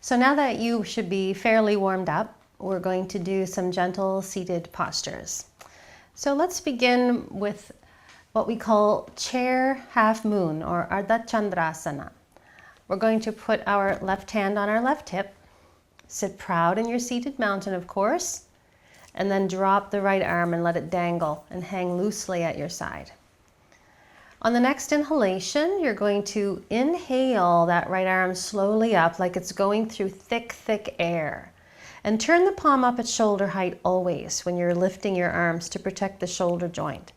So now that you should be fairly warmed up, we're going to do some gentle seated postures. So let's begin with what we call chair half moon or Ardha Chandrasana. We're going to put our left hand on our left hip, sit proud in your seated mountain, of course, and then drop the right arm and let it dangle and hang loosely at your side. On the next inhalation, you're going to inhale that right arm slowly up like it's going through thick, thick air. And turn the palm up at shoulder height always when you're lifting your arms to protect the shoulder joint.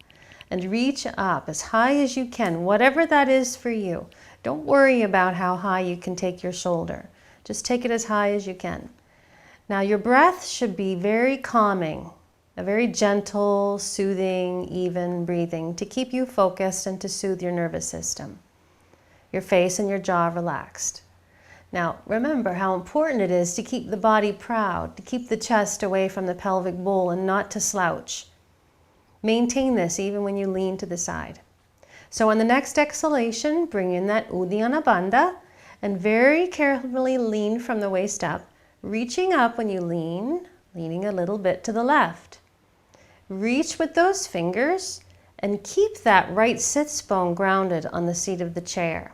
And reach up as high as you can, whatever that is for you. Don't worry about how high you can take your shoulder. Just take it as high as you can. Now your breath should be very calming, a very gentle, soothing, even breathing to keep you focused and to soothe your nervous system. Your face and your jaw relaxed. Now remember how important it is to keep the body proud, to keep the chest away from the pelvic bowl and not to slouch. Maintain this even when you lean to the side. So on the next exhalation, bring in that Uddiyana Bandha and very carefully lean from the waist up, reaching up when you lean, leaning a little bit to the left. Reach with those fingers and keep that right sits bone grounded on the seat of the chair.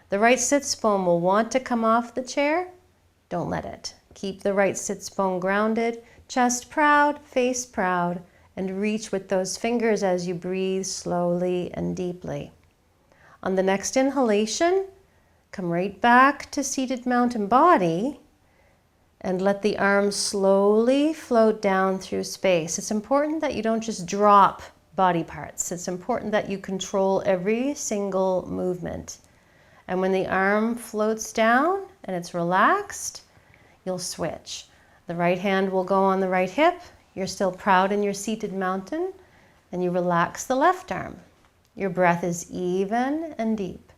The right sits bone will want to come off the chair. Don't let it. Keep the right sits bone grounded, chest proud, face proud, and reach with those fingers as you breathe slowly and deeply. On the next inhalation, come right back to seated mountain body and let the arms slowly float down through space. It's important that you don't just drop body parts. It's important that you control every single movement. And when the arm floats down and it's relaxed, you'll switch. The right hand will go on the right hip. You're still proud in your seated mountain, and you relax the left arm. Your breath is even and deep.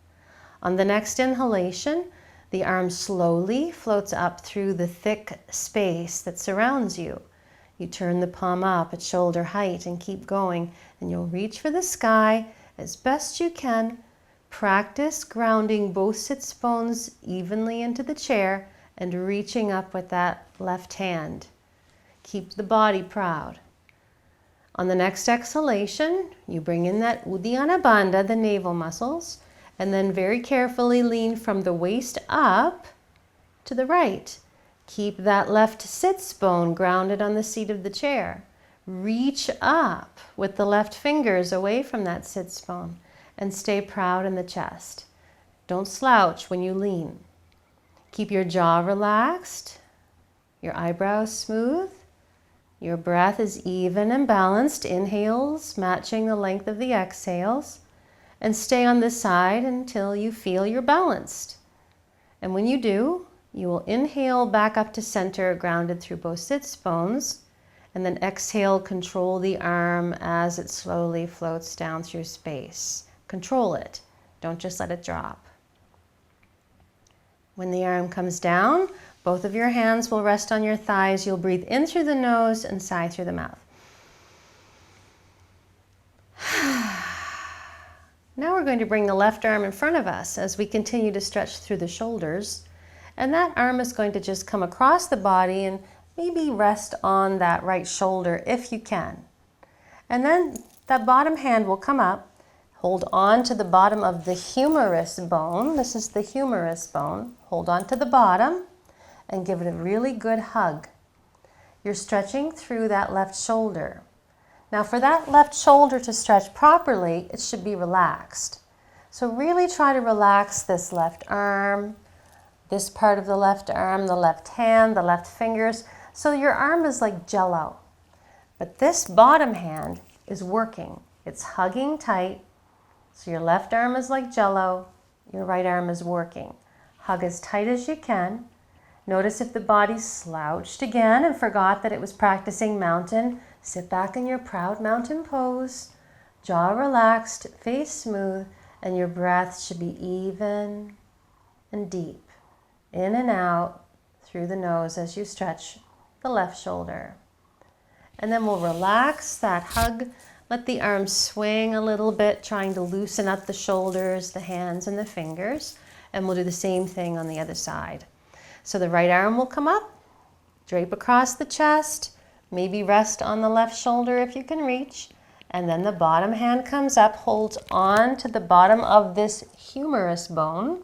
On the next inhalation, the arm slowly floats up through the thick space that surrounds you. You turn the palm up at shoulder height and keep going, and you'll reach for the sky as best you can. Practice grounding both sits bones evenly into the chair and reaching up with that left hand. Keep the body proud. On the next exhalation, you bring in that Uddiyana Bandha, the navel muscles, and then very carefully lean from the waist up to the right. Keep that left sits bone grounded on the seat of the chair. Reach up with the left fingers away from that sits bone and stay proud in the chest. Don't slouch when you lean. Keep your jaw relaxed, your eyebrows smooth. Your breath is even and balanced, inhales matching the length of the exhales, and stay on this side until you feel you're balanced. And when you do, you will inhale back up to center, grounded through both sits bones, and then exhale, control the arm as it slowly floats down through space. Control it, don't just let it drop. When the arm comes down, both of your hands will rest on your thighs. You'll breathe in through the nose and sigh through the mouth. Now we're going to bring the left arm in front of us as we continue to stretch through the shoulders. And that arm is going to just come across the body and maybe rest on that right shoulder if you can. And then that bottom hand will come up. Hold on to the bottom of the humerus bone. This is the humerus bone. Hold on to the bottom and give it a really good hug. You're stretching through that left shoulder. Now for that left shoulder to stretch properly, it should be relaxed. So really try to relax this left arm, this part of the left arm, the left hand, the left fingers. So your arm is like jello. But this bottom hand is working. It's hugging tight. So your left arm is like jello, your right arm is working. Hug as tight as you can. Notice if the body slouched again and forgot that it was practicing mountain. Sit back in your proud mountain pose, jaw relaxed, face smooth, and your breath should be even and deep. In and out through the nose as you stretch the left shoulder. And then we'll relax that hug. Let the arms swing a little bit, trying to loosen up the shoulders, the hands, and the fingers. And we'll do the same thing on the other side. So the right arm will come up, drape across the chest, maybe rest on the left shoulder if you can reach, and then the bottom hand comes up, holds on to the bottom of this humerus bone.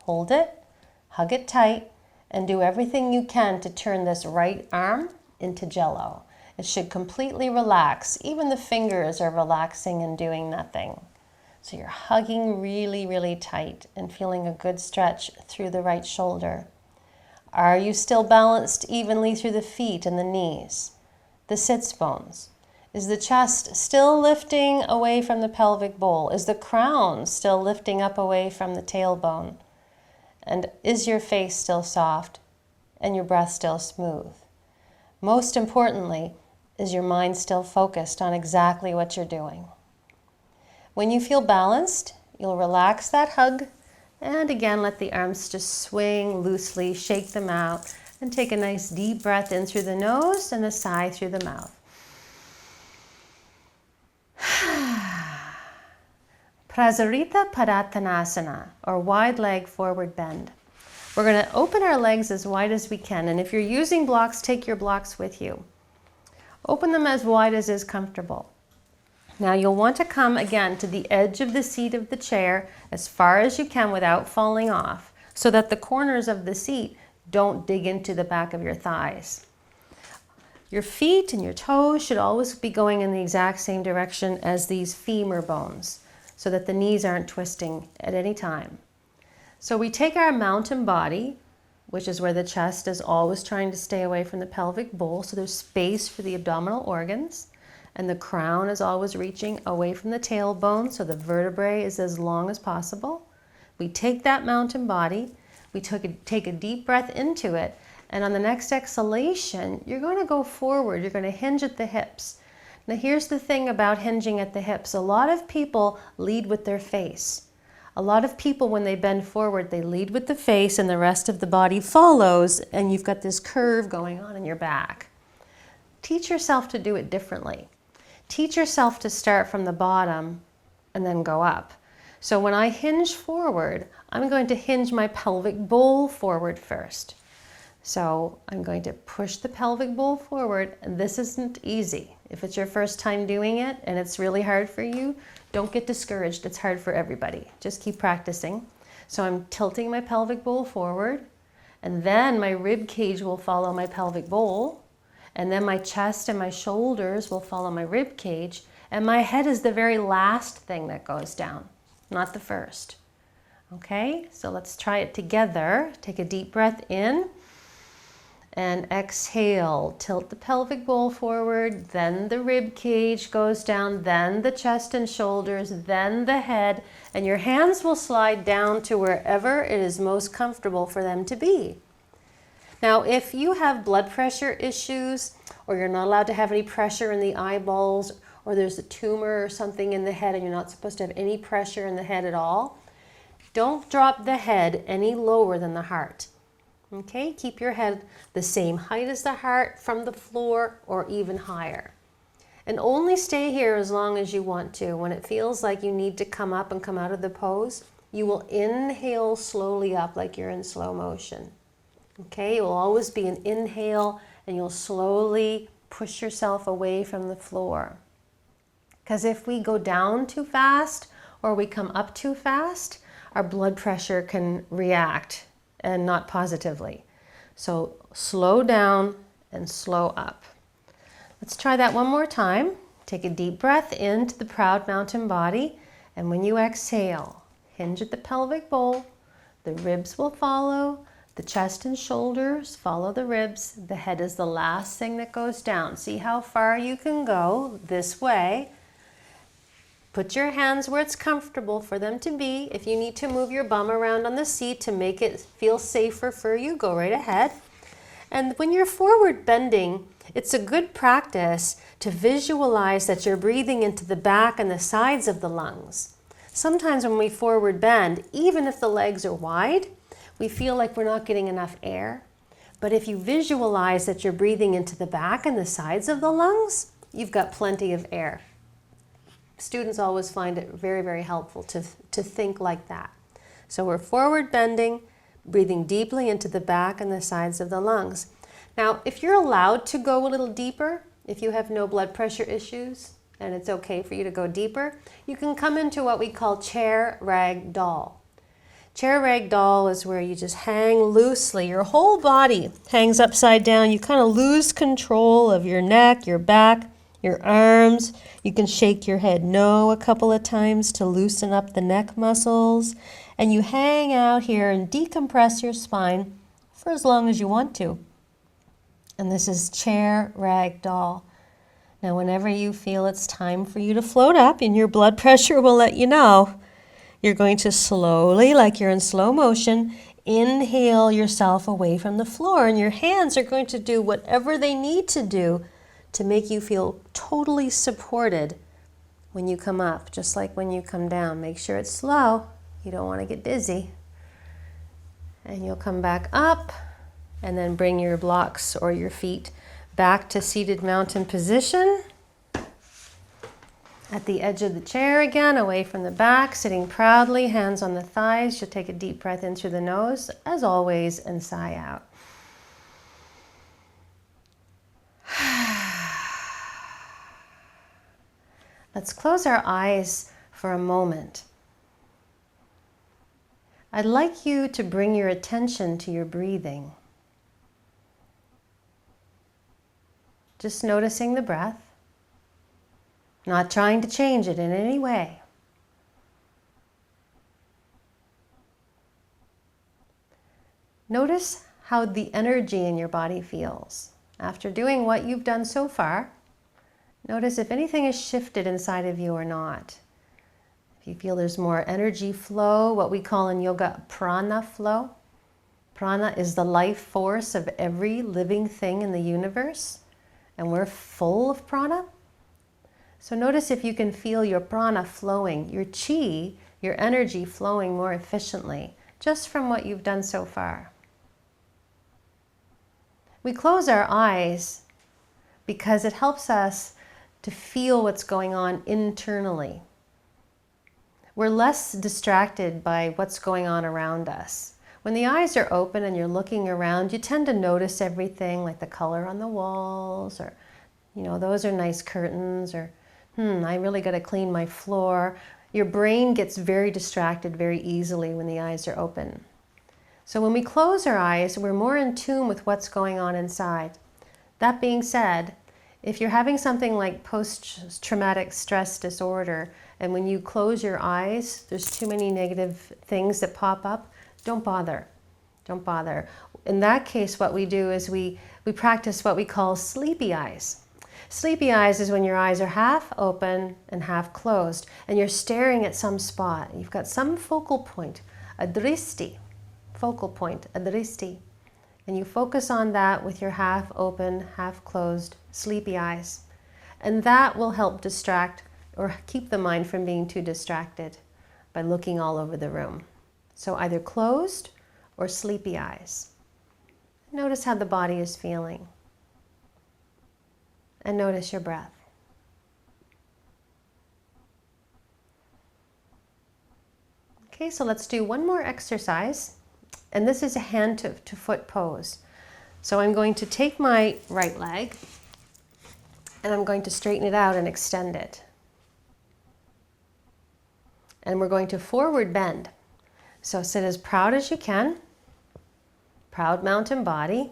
Hold it, hug it tight, and do everything you can to turn this right arm into jello. It should completely relax. Even the fingers are relaxing and doing nothing. So you're hugging really, really tight and feeling a good stretch through the right shoulder. Are you still balanced evenly through the feet and the knees? The sits bones? Is the chest still lifting away from the pelvic bowl? Is the crown still lifting up away from the tailbone? And is your face still soft and your breath still smooth? Most importantly, is your mind still focused on exactly what you're doing? When you feel balanced, you'll relax that hug and again let the arms just swing loosely, shake them out, and take a nice deep breath in through the nose and a sigh through the mouth. Prasarita Padottanasana, or wide leg forward bend. We're going to open our legs as wide as we can, and if you're using blocks, take your blocks with you. Open them as wide as is comfortable. Now you'll want to come again to the edge of the seat of the chair as far as you can without falling off, so that the corners of the seat don't dig into the back of your thighs. Your feet and your toes should always be going in the exact same direction as these femur bones, so that the knees aren't twisting at any time. So we take our mountain body, which is where the chest is always trying to stay away from the pelvic bowl, so there's space for the abdominal organs, and the crown is always reaching away from the tailbone, so the vertebrae is as long as possible. We take that mountain body, we take a deep breath into it, and on the next exhalation, you're going to go forward. You're going to hinge at the hips. Now here's the thing about hinging at the hips. A lot of people lead with their face. A lot of people, when they bend forward, they lead with the face and the rest of the body follows, and you've got this curve going on in your back. Teach yourself to do it differently. Teach yourself to start from the bottom and then go up. So when I hinge forward, I'm going to hinge my pelvic bowl forward first. So I'm going to push the pelvic bowl forward, and this isn't easy. If it's your first time doing it and it's really hard for you, don't get discouraged. It's hard for everybody. Just keep practicing. So I'm tilting my pelvic bowl forward, and then my rib cage will follow my pelvic bowl, and then my chest and my shoulders will follow my rib cage, and my head is the very last thing that goes down, not the first. Okay, so let's try it together. Take a deep breath in and exhale. Tilt the pelvic bowl forward, then the rib cage goes down, then the chest and shoulders, then the head, and your hands will slide down to wherever it is most comfortable for them to be. Now, if you have blood pressure issues, or you're not allowed to have any pressure in the eyeballs, or there's a tumor or something in the head and you're not supposed to have any pressure in the head at all, don't drop the head any lower than the heart. Okay, keep your head the same height as the heart from the floor or even higher. And only stay here as long as you want to. When it feels like you need to come up and come out of the pose, you will inhale slowly up like you're in slow motion. Okay, it will always be an inhale, and you'll slowly push yourself away from the floor. Because if we go down too fast or we come up too fast, our blood pressure can react, and not positively. So slow down and slow up. Let's try that one more time. Take a deep breath into the proud mountain body, and when you exhale, hinge at the pelvic bowl. The ribs will follow. The chest and shoulders follow the ribs. The head is the last thing that goes down. See how far you can go this way. Put your hands where it's comfortable for them to be. If you need to move your bum around on the seat to make it feel safer for you, go right ahead. And when you're forward bending, it's a good practice to visualize that you're breathing into the back and the sides of the lungs. Sometimes when we forward bend, even if the legs are wide, we feel like we're not getting enough air. But if you visualize that you're breathing into the back and the sides of the lungs, you've got plenty of air. Students always find it very, very helpful to think like that. So we're forward bending, breathing deeply into the back and the sides of the lungs. Now, if you're allowed to go a little deeper, if you have no blood pressure issues, and it's okay for you to go deeper, you can come into what we call chair rag doll. Chair rag doll is where you just hang loosely. Your whole body hangs upside down. You kind of lose control of your neck, your back, your arms. You can shake your head no a couple of times to loosen up the neck muscles. And you hang out here and decompress your spine for as long as you want to. And this is chair rag doll. Now, whenever you feel it's time for you to float up and your blood pressure will let you know, you're going to slowly, like you're in slow motion, inhale yourself away from the floor, and your hands are going to do whatever they need to do to make you feel totally supported when you come up, just like when you come down. Make sure it's slow. You don't want to get dizzy. And you'll come back up and then bring your blocks or your feet back to seated mountain position. At the edge of the chair again, away from the back, sitting proudly, hands on the thighs. You'll take a deep breath in through the nose, as always, and sigh out. Let's close our eyes for a moment. I'd like you to bring your attention to your breathing. Just noticing the breath. Not trying to change it in any way. Notice how the energy in your body feels. After doing what you've done so far, notice if anything has shifted inside of you or not. If you feel there's more energy flow, what we call in yoga prana flow. Prana is the life force of every living thing in the universe, and we're full of prana. So notice if you can feel your prana flowing, your chi, your energy flowing more efficiently, just from what you've done so far. We close our eyes because it helps us to feel what's going on internally. We're less distracted by what's going on around us. When the eyes are open and you're looking around, you tend to notice everything, like the color on the walls, or, those are nice curtains, or I really got to clean my floor. Your brain gets very distracted very easily when the eyes are open. So when we close our eyes, we're more in tune with what's going on inside. That being said, if you're having something like post-traumatic stress disorder, and when you close your eyes, there's too many negative things that pop up, don't bother. Don't bother. In that case, what we do is we practice what we call sleepy eyes. Sleepy eyes is when your eyes are half open and half closed, and you're staring at some spot. You've got some focal point, a drishti, focal point, a drishti. And you focus on that with your half open, half closed, sleepy eyes. And that will help distract or keep the mind from being too distracted by looking all over the room. So either closed or sleepy eyes. Notice how the body is feeling. And notice your breath. Okay, so let's do one more exercise. And this is a hand to foot pose. So I'm going to take my right leg and I'm going to straighten it out and extend it. And we're going to forward bend. So sit as proud as you can. Proud mountain body.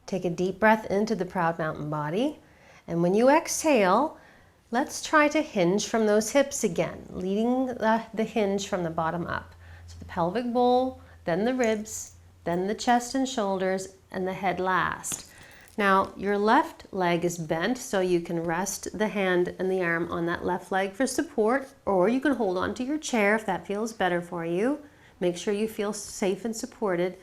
Take a deep breath into the proud mountain body. And when you exhale, let's try to hinge from those hips again, leading the hinge from the bottom up. So the pelvic bowl, then the ribs, then the chest and shoulders, and the head last. Now, your left leg is bent, so you can rest the hand and the arm on that left leg for support, or you can hold on to your chair if that feels better for you. Make sure you feel safe and supported.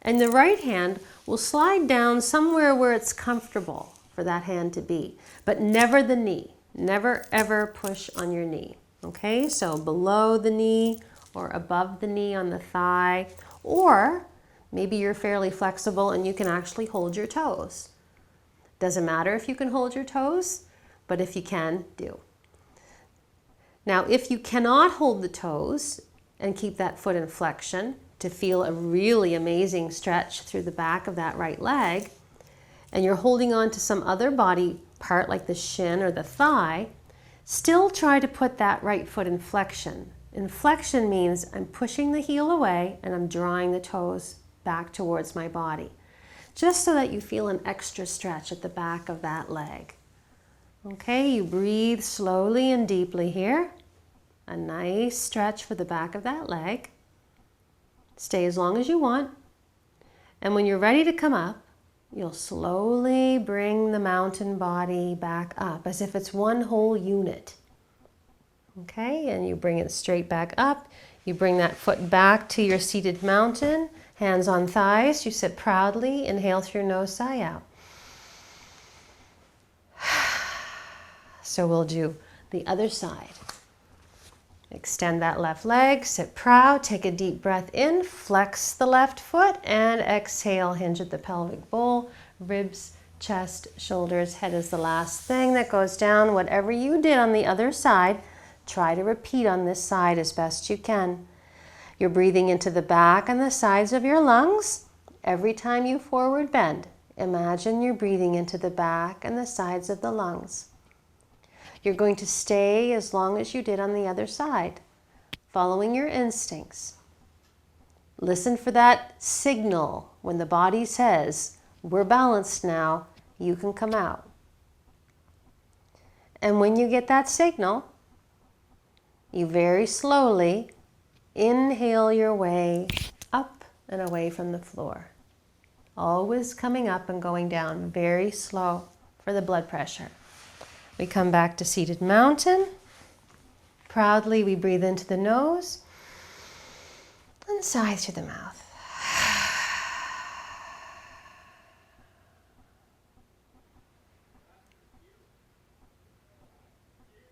And the right hand will slide down somewhere where it's comfortable for that hand to be, but never the knee. Never ever push on your knee. Okay, so below the knee or above the knee on the thigh, or maybe you're fairly flexible and you can actually hold your toes. Doesn't matter if you can hold your toes, but if you can, do. Now, if you cannot hold the toes and keep that foot in flexion, to feel a really amazing stretch through the back of that right leg, and you're holding on to some other body part like the shin or the thigh, still try to put that right foot in flexion. In flexion means I'm pushing the heel away and I'm drawing the toes back towards my body, just so that you feel an extra stretch at the back of that leg. Okay, you breathe slowly and deeply here. A nice stretch for the back of that leg. Stay as long as you want. And when you're ready to come up, you'll slowly bring the mountain body back up as if it's one whole unit. Okay, and you bring it straight back up. You bring that foot back to your seated mountain, hands on thighs. You sit proudly. Inhale through your nose, sigh out. So we'll do the other side. Extend that left leg, sit proud, take a deep breath in, flex the left foot, and exhale, hinge at the pelvic bowl, ribs, chest, shoulders, head is the last thing that goes down. Whatever you did on the other side, try to repeat on this side as best you can. You're breathing into the back and the sides of your lungs. Every time you forward bend, imagine you're breathing into the back and the sides of the lungs. You're going to stay as long as you did on the other side, following your instincts. Listen for that signal when the body says, we're balanced now, you can come out. And when you get that signal, you very slowly inhale your way up and away from the floor. Always coming up and going down, very slow for the blood pressure. We come back to seated mountain. Proudly, we breathe into the nose and sigh through the mouth.